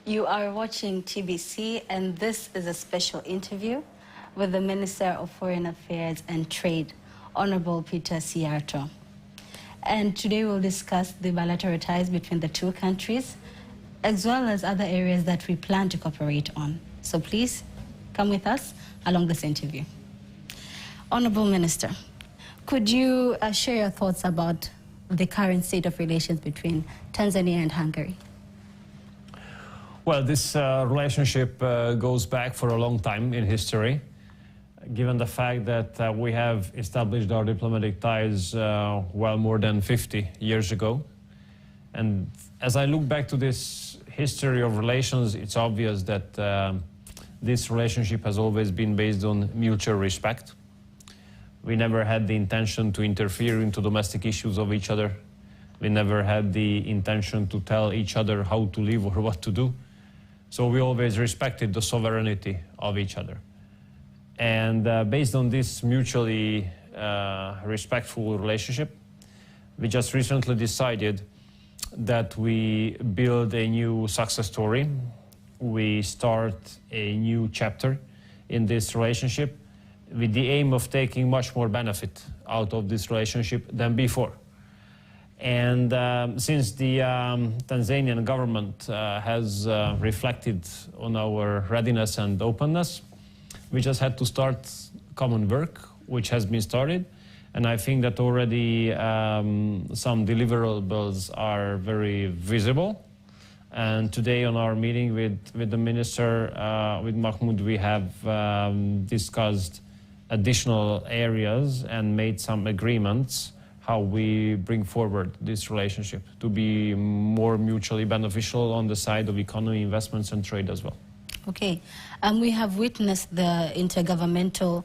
You are watching TBC, and this is a special interview with the Minister of Foreign Affairs and Trade, Honorable Peter Siarto. And today we'll discuss the bilateral ties between the two countries, as well as other areas that we plan to cooperate on. So please come with us along this interview. Honorable Minister, could you share your thoughts about the current state of relations between Tanzania and Hungary? Well, this relationship goes back for a long time in history, given the fact that we have established our diplomatic ties well more than 50 years ago. And as I look back to this history of relations, it's obvious that this relationship has always been based on mutual respect. We never had the intention to interfere into domestic issues of each other. We never had the intention to tell each other how to live or what to do. So we always respected the sovereignty of each other. And based on this mutually respectful relationship, we just recently decided that we build a new success story. We start a new chapter in this relationship with the aim of taking much more benefit out of this relationship than before. And since the Tanzanian government has reflected on our readiness and openness, we just had to start common work, which has been started. And I think that already some deliverables are very visible. And today on our meeting with the minister, with Mahmoud, we have discussed additional areas and made some agreements how we bring forward this relationship to be more mutually beneficial on the side of economy, investments and trade as well. Okay. We have witnessed the intergovernmental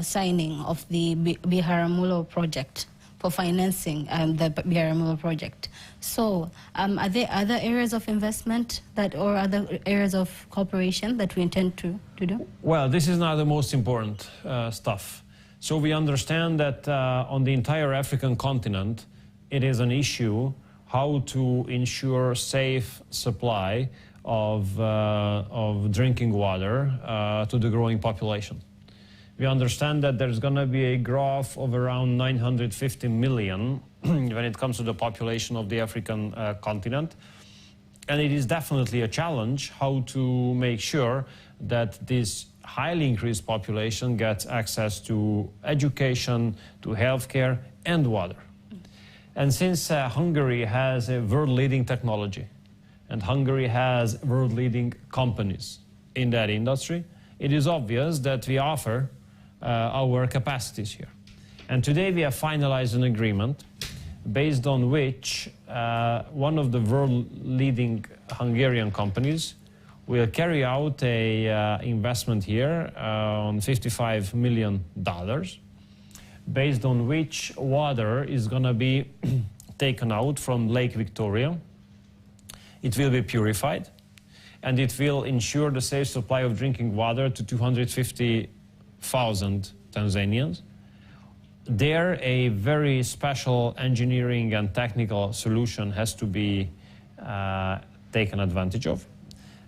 signing of the Biharamulo project for financing the Biharamulo project. So are there other areas of investment or other areas of cooperation that we intend to do? Well, this is not the most important stuff. So we understand that on the entire African continent, it is an issue how to ensure safe supply of drinking water to the growing population. We understand that there's going to be a growth of around 950 million when it comes to the population of the African continent. And it is definitely a challenge how to make sure that this highly increased population gets access to education, to healthcare and water. And since Hungary has a world-leading technology and Hungary has world-leading companies in that industry, it is obvious that we offer our capacities here. And today we have finalized an agreement based on which one of the world-leading Hungarian companies will carry out a investment here on $55 million, based on which water is going to be taken out from Lake Victoria. It will be purified, and it will ensure the safe supply of drinking water to 250,000 Tanzanians. There, a very special engineering and technical solution has to be taken advantage of.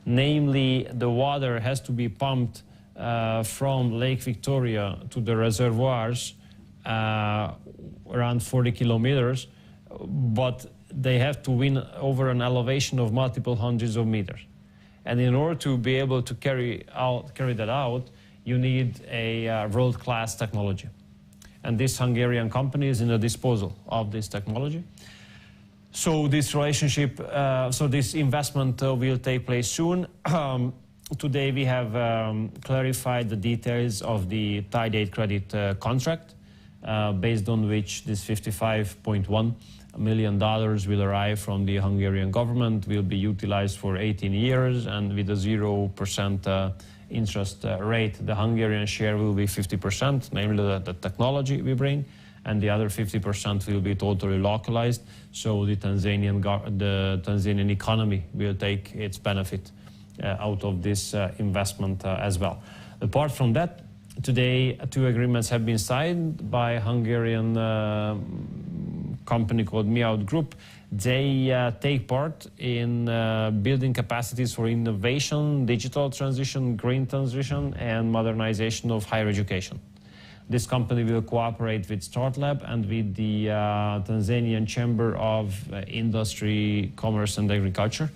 Namely, the water has to be pumped from Lake Victoria to the reservoirs around 40 kilometers, but they have to win over an elevation of multiple hundreds of meters. And in order to be able to carry that out, you need a world-class technology. And this Hungarian company is in the disposal of this technology. So this relationship, this investment will take place soon. Today we have clarified the details of the tied aid credit contract, based on which this $55.1 million will arrive from the Hungarian government, will be utilized for 18 years, and with a 0% interest rate. The Hungarian share will be 50%, namely the technology we bring, and the other 50% will be totally localized, so the Tanzanian economy will take its benefit out of this investment as well. Apart from that, today 2 agreements have been signed by a Hungarian company called Miaud Group They take part in building capacities for innovation, digital transition, green transition, and modernization of higher education. This company will cooperate with StartLab and with the Tanzanian Chamber of Industry, Commerce and Agriculture.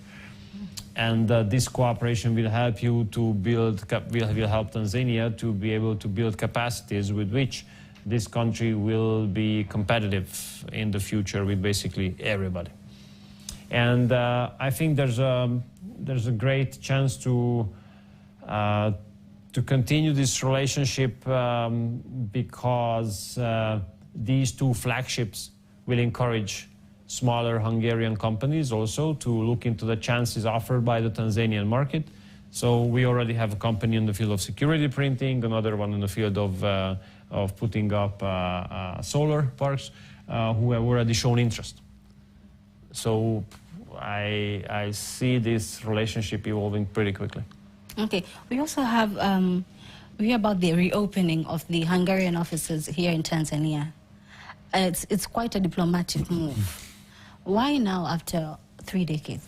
And this cooperation will help you to build, will help Tanzania to be able to build capacities with which this country will be competitive in the future with basically everybody. And I think there's a great chance to continue this relationship because these two flagships will encourage smaller Hungarian companies also to look into the chances offered by the Tanzanian market. So we already have a company in the field of security printing, another one in the field of putting up solar parks who have already shown interest. So I see this relationship evolving pretty quickly. Okay, we also have, we hear about the reopening of the Hungarian offices here in Tanzania. It's quite a diplomatic move. Why now after 3 decades?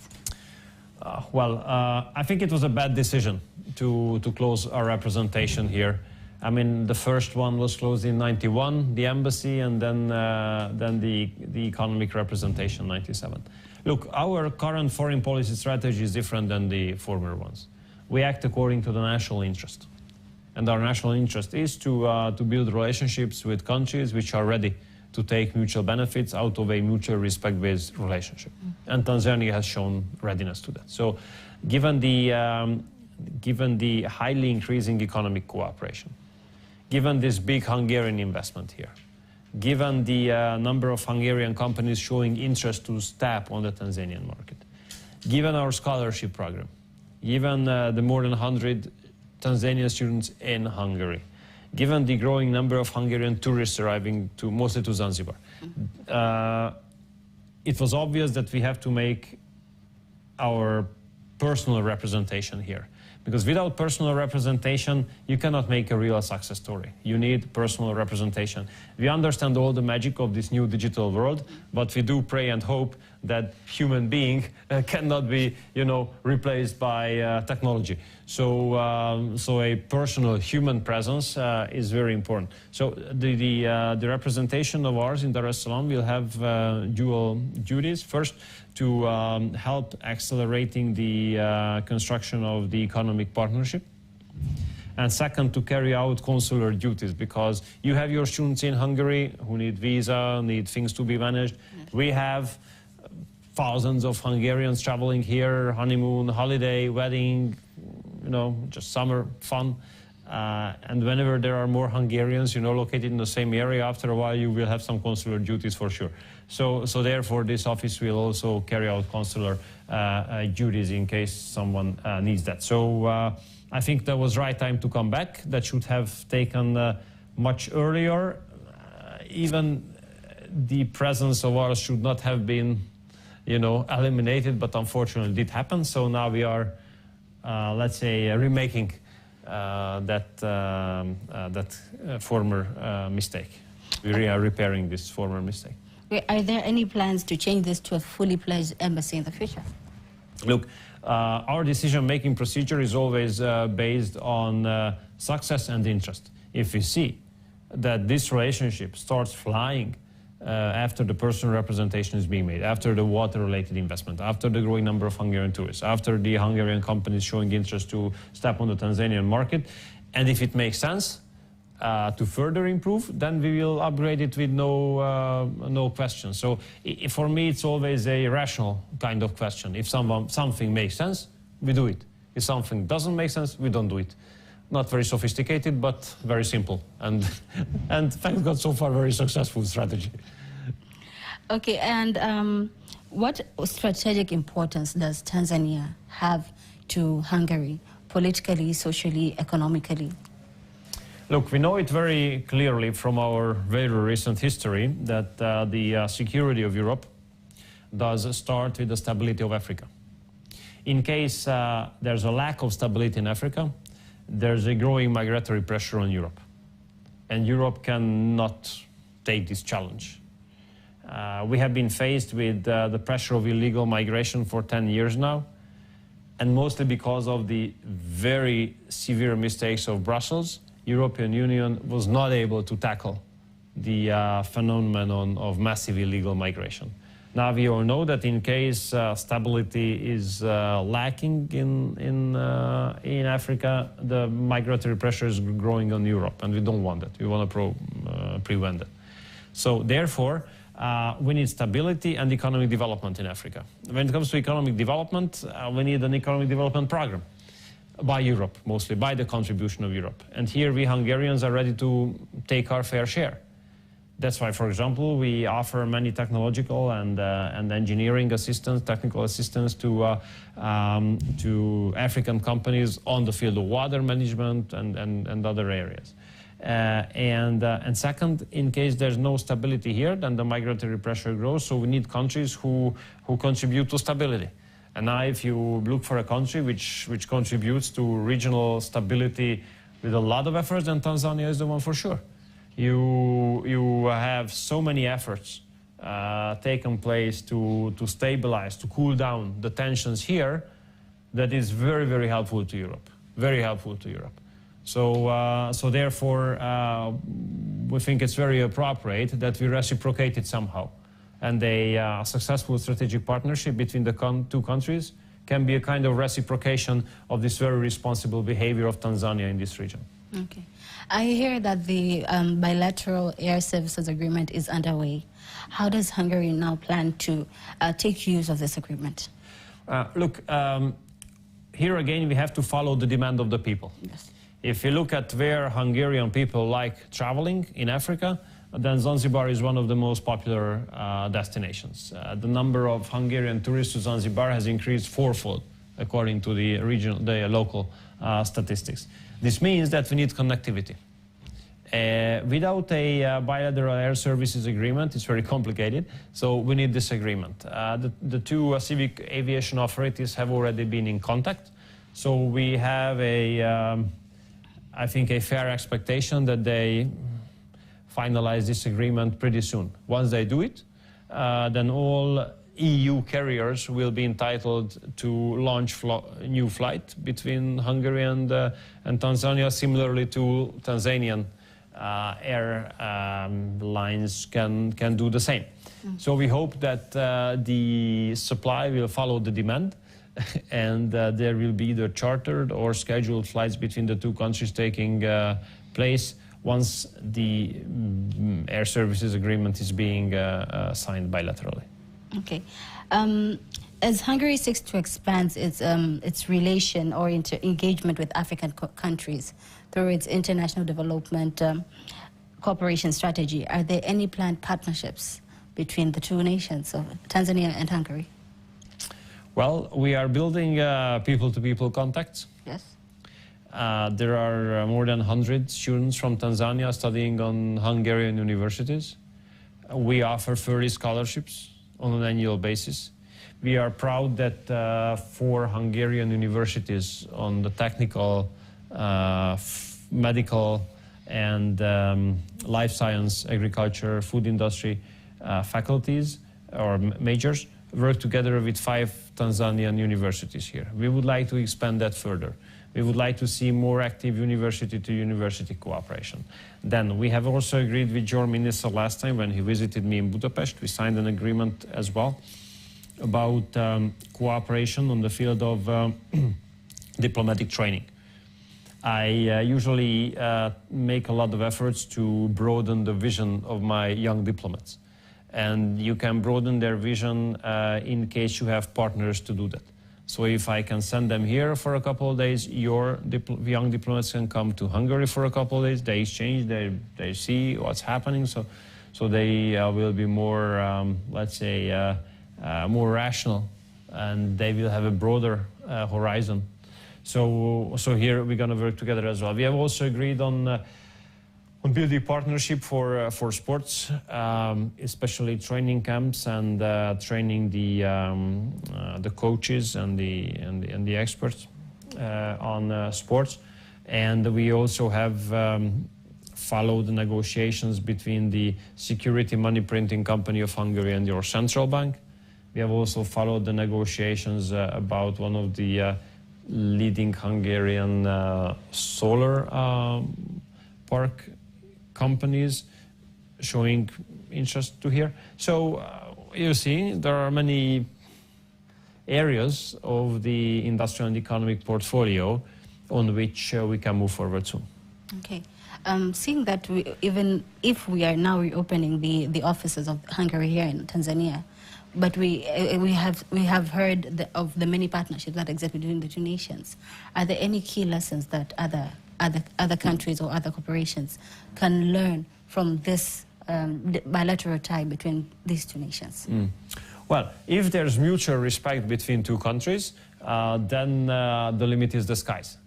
I think it was a bad decision to close our representation here. I mean, the first one was closed in '91, the embassy, and then the economic representation, '97. Look, our current foreign policy strategy is different than the former ones. We act according to the national interest. And our national interest is to build relationships with countries which are ready to take mutual benefits out of a mutual respect-based relationship. And Tanzania has shown readiness to that. So given the highly increasing economic cooperation, given this big Hungarian investment here, given the number of Hungarian companies showing interest to step on the Tanzanian market, given our scholarship program, given the more than 100 Tanzanian students in Hungary, given the growing number of Hungarian tourists arriving mostly to Zanzibar, it was obvious that we have to make our personal representation here. Because without personal representation, you cannot make a real success story. You need personal representation. We understand all the magic of this new digital world, but we do pray and hope that human being cannot be, replaced by technology. So, a personal human presence is very important. So the representation of ours in Dar es Salaam will have dual duties. First, to help accelerating the construction of the economic partnership. And second, to carry out consular duties, because you have your students in Hungary who need visa, need things to be managed. We have thousands of Hungarians traveling here, honeymoon, holiday, wedding, just summer fun. And whenever there are more Hungarians, located in the same area, after a while you will have some consular duties for sure. So therefore this office will also carry out consular duties in case someone needs that. So I think that was right time to come back. That should have taken much earlier. Even the presence of ours should not have been, eliminated, but unfortunately it did happen. So now we are, let's say, remaking that former mistake. We are repairing this former mistake. Are there any plans to change this to a fully pledged embassy in the future? Look, our decision-making procedure is always based on success and interest. If we see that this relationship starts flying after the personal representation is being made, after the water-related investment, after the growing number of Hungarian tourists, after the Hungarian companies showing interest to step on the Tanzanian market, and if it makes sense to further improve, then we will upgrade it with no question. So for me, it's always a rational kind of question. If something makes sense, we do it. If something doesn't make sense, we don't do it. Not very sophisticated, but very simple. And thank God, so far, very successful strategy. Okay, and what strategic importance does Tanzania have to Hungary, politically, socially, economically? Look, we know it very clearly from our very recent history that the security of Europe does start with the stability of Africa. In case there's a lack of stability in Africa, there's a growing migratory pressure on Europe. And Europe cannot take this challenge. We have been faced with the pressure of illegal migration for 10 years now, and mostly because of the very severe mistakes of Brussels, European Union was not able to tackle the phenomenon of massive illegal migration. Now we all know that in case stability is lacking in Africa, the migratory pressure is growing on Europe, and we don't want that. We want to prevent it. So therefore, we need stability and economic development in Africa. When it comes to economic development, we need an economic development program by Europe, mostly by the contribution of Europe. And here we Hungarians are ready to take our fair share. That's why, for example, we offer many technological and engineering assistance, technical assistance to African companies on the field of water management and other areas. And second, in case there's no stability here, then the migratory pressure grows, so we need countries who contribute to stability. And now if you look for a country which contributes to regional stability with a lot of efforts, then Tanzania is the one for sure. You have so many efforts taken place to stabilize, to cool down the tensions here, that is very, very helpful to Europe, very helpful to Europe. So therefore, we think it's very appropriate that we reciprocate it somehow. And a successful strategic partnership between the two countries can be a kind of reciprocation of this very responsible behavior of Tanzania in this region. Okay. I hear that the bilateral air services agreement is underway. How does Hungary now plan to take use of this agreement? Look, here again we have to follow the demand of the people. Yes. If you look at where Hungarian people like traveling in Africa, then Zanzibar is one of the most popular destinations. The number of Hungarian tourists to Zanzibar has increased fourfold, according to the local statistics. This means that we need connectivity. Without a bilateral air services agreement, it's very complicated, so we need this agreement. The two civic aviation authorities have already been in contact, so we have I think a fair expectation that they finalize this agreement pretty soon. Once they do it, then all EU carriers will be entitled to launch new flight between Hungary and Tanzania, similarly to Tanzanian airlines can do the same. So we hope that the supply will follow the demand, and there will be either chartered or scheduled flights between the two countries taking place once the air services agreement is being signed bilaterally. Okay. As Hungary seeks to expand its relation or engagement with African countries through its international development cooperation strategy, are there any planned partnerships between the two nations, of Tanzania and Hungary? Well, we are building people-to-people contacts. Yes. There are more than 100 students from Tanzania studying on Hungarian universities. We offer 30 scholarships on an annual basis. We are proud that 4 Hungarian universities on the technical, medical, and life science, agriculture, food industry faculties or majors work together with 5 Tanzanian universities here. We would like to expand that further. We would like to see more active university-to-university cooperation. Then we have also agreed with your minister last time when he visited me in Budapest. We signed an agreement as well about cooperation on the field of diplomatic training. I usually make a lot of efforts to broaden the vision of my young diplomats. And you can broaden their vision in case you have partners to do that. So if I can send them here for a couple of days, your young diplomats can come to Hungary for a couple of days. They exchange, they see what's happening. So they will be more, let's say, more rational, and they will have a broader horizon. So here we're going to work together as well. We have also agreed on building partnership for sports, especially training camps and training the coaches and the experts on sports. And we also have followed the negotiations between the security money printing company of Hungary and your central bank. We have also followed the negotiations about one of the leading Hungarian solar park companies showing interest to here. So you see, there are many areas of the industrial and economic portfolio on which we can move forward soon. Okay. Seeing that even if we are now reopening the offices of Hungary here in Tanzania, but we have heard of the many partnerships that exist between the two nations, are there any key lessons that other countries or other corporations can learn from this bilateral tie between these two nations? Well, if there's mutual respect between two countries, then the limit is the skies.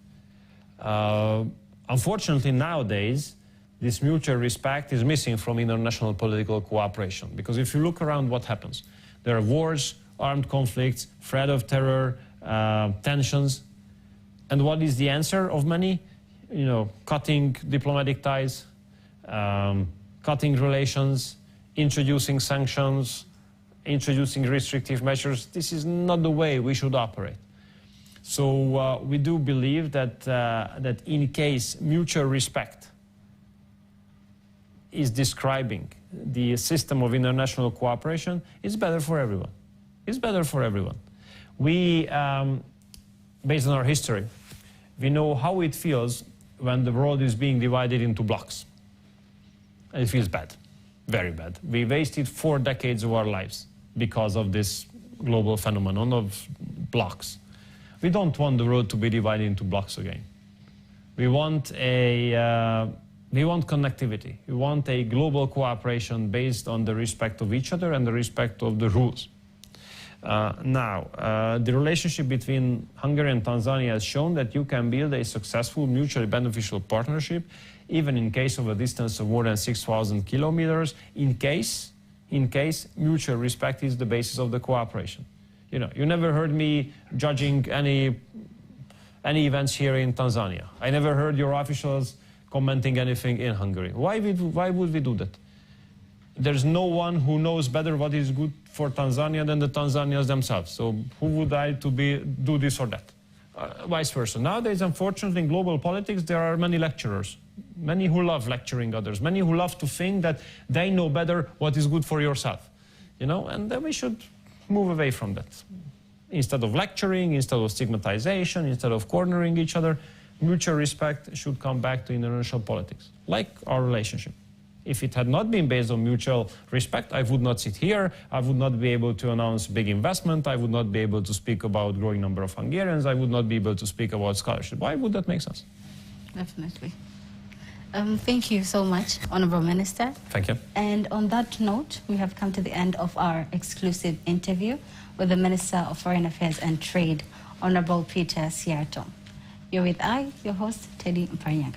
Unfortunately, nowadays, this mutual respect is missing from international political cooperation. Because if you look around what happens, there are wars, armed conflicts, threat of terror, tensions. And what is the answer of many? You know, cutting diplomatic ties, cutting relations, introducing sanctions, introducing restrictive measures. This is not the way we should operate. So we do believe that, that in case mutual respect is describing the system of international cooperation, it's better for everyone. It's better for everyone. We, based on our history, we know how it feels when the world is being divided into blocks. And it feels bad, very bad. We wasted 4 decades of our lives because of this global phenomenon of blocks. We don't want the world to be divided into blocks again. We want connectivity. We want a global cooperation based on the respect of each other and the respect of the rules. The relationship between Hungary and Tanzania has shown that you can build a successful, mutually beneficial partnership, even in case of a distance of more than 6,000 kilometers, in case mutual respect is the basis of the cooperation. You know, you never heard me judging any events here in Tanzania. I never heard your officials commenting anything in Hungary. Why would we do that? There's no one who knows better what is good for Tanzania than the Tanzanians themselves. So who would I do this or that? Vice versa. Nowadays, unfortunately, in global politics, there are many lecturers, many who love lecturing others, many who love to think that they know better what is good for yourself. You know, and then we should move away from that. Instead of lecturing, instead of stigmatization, instead of cornering each other, mutual respect should come back to international politics, like our relationship. If it had not been based on mutual respect, I would not sit here, I would not be able to announce big investment, I would not be able to speak about growing number of Hungarians, I would not be able to speak about scholarship. Why would that make sense? Definitely. Thank you so much, Honorable Minister. Thank you. And on that note, we have come to the end of our exclusive interview with the Minister of Foreign Affairs and Trade, Honorable Peter Siarto. You're with your host, Teddy Mparnyaga.